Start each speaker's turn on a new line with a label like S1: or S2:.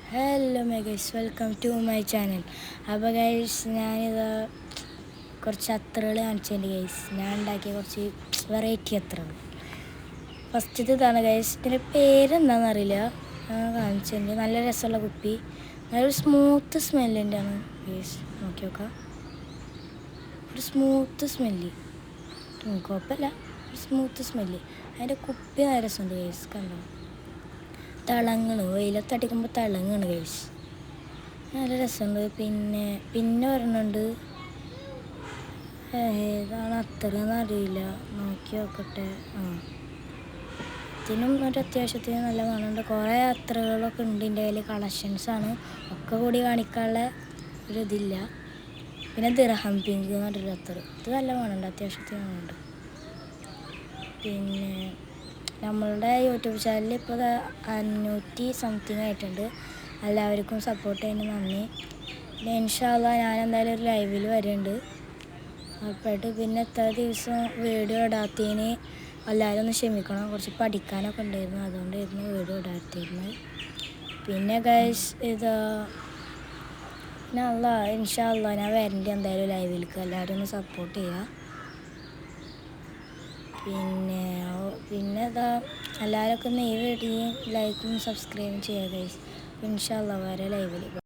S1: Hello my guys, welcome to my channel. അപ്പോൾ guys, ഞാനിത് കുറച്ച് അത്തറുകൾ കാണിച്ചിട്ടുണ്ട് ഗൈസ്. ഞാൻ ഉണ്ടാക്കിയ കുറച്ച് വെറൈറ്റി അത്തറുകൾ. ഫസ്റ്റത്തെ ഇതാണ് ഗൈസ്. ഇതിൻ്റെ പേരെന്താണെന്നറിയില്ല, കാണിച്ചിട്ടുണ്ട്. നല്ല രസമുള്ള കുപ്പി, നല്ലൊരു സ്മൂത്ത് സ്മെല്ലിൻ്റെ ആണ് ഗൈസ്. നോക്കി നോക്കാം, ഒരു സ്മൂത്ത് സ്മെല്ല്, കുഴപ്പമില്ല, ഒരു സ്മൂത്ത് സ്മെല്ല്. അതിൻ്റെ കുപ്പി നല്ല രസമുണ്ട് ഗൈസ്, കണ്ടോ? തിളങ്ങണ്, വെയിലത്തടിക്കുമ്പോൾ തിളങ്ങണ് ഗൈസ്, നല്ല രസമുണ്ട്. പിന്നെ ഒരെണ്ണമുണ്ട്, ഏതാണ് അത്തറെന്ന് അറിയില്ല, നോക്കി നോക്കട്ടെ. ഇതിനും ഒരു അത്യാവശ്യത്തിന് നല്ല മണമുണ്ട്. കുറേ അത്തറുകളൊക്കെ ഉണ്ട് എൻ്റെ കയ്യിൽ, കളക്ഷൻസാണ്, ഒക്കെ കൂടി കാണിക്കാനുള്ള ഒരു ഇതില്ല. പിന്നെ ദിർഹം പിങ്ക് എന്ന് പറഞ്ഞൊരു അത്തറ്, ഇത് നല്ല മണമുണ്ട്, അത്യാവശ്യത്തിന് മണമുണ്ട്. പിന്നെ നമ്മളുടെ യൂട്യൂബ് ചാനലിൽ ഇപ്പോൾ 500 സംതിങ് ആയിട്ടുണ്ട്. എല്ലാവർക്കും സപ്പോർട്ട് ചെയ്യുന്നത് നന്ദി. പിന്നെ ഇൻഷാ അല്ലാഹ് ഞാൻ എന്തായാലും ഒരു ലൈവിൽ വരുന്നുണ്ട് ഉറപ്പായിട്ട്. പിന്നെ എത്ര ദിവസം വീഡിയോ ഇടാത്തതിന് എല്ലാവരും ഒന്ന് ക്ഷമിക്കണം, കുറച്ച് പഠിക്കാനൊക്കെ ഉണ്ടായിരുന്നു, അതുകൊണ്ടായിരുന്നു വീഡിയോ ഇടാത്തിരുന്നത്. പിന്നെ ഗൈസ്, ഇൻഷാ അല്ലാഹ് ഞാൻ വരേണ്ടി എന്തായാലും ലൈവിലേക്ക്, എല്ലാവരും ഒന്ന് സപ്പോർട്ട് ചെയ്യുക. പിന്നെ എല്ലാവരൊക്കെ ഒന്ന് ഈ വീഡിയോ ലൈക്കും സബ്സ്ക്രൈബും ചെയ്യുക ഗൈസ്. ഇൻഷാ അല്ലാഹ് വരെ ലൈവിൽ.